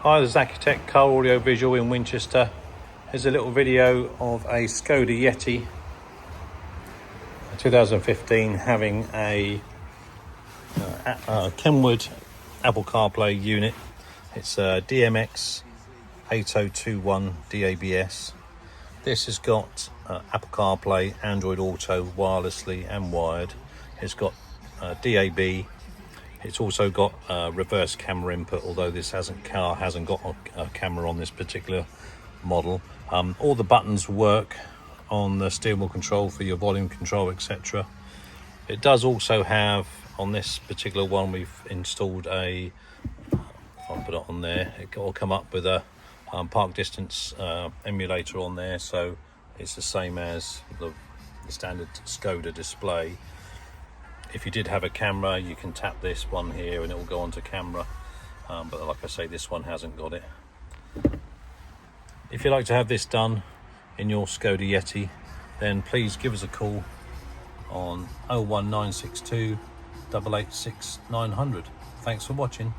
Hi, this is Accutek Car Audio Visual in Winchester. Here's a little video of a Skoda Yeti 2015 having a KENWOOD Apple CarPlay unit. It's a DMX8021DABS. This has got Apple CarPlay, Android Auto, wirelessly and wired. It's got DAB. It's also got reverse camera input, although this car hasn't got a camera on this particular model. All the buttons work on the steering wheel control for your volume control, etc. It does also have, on this particular one, we've installed if I put it on there, it will come up with a park distance emulator on there, so it's the same as the standard Skoda display. If you did have a camera, you can tap this one here and it will go onto camera, but like I say, this one hasn't got it. If you'd like to have this done in your Skoda Yeti, then please give us a call on 01962 886 900. Thanks for watching.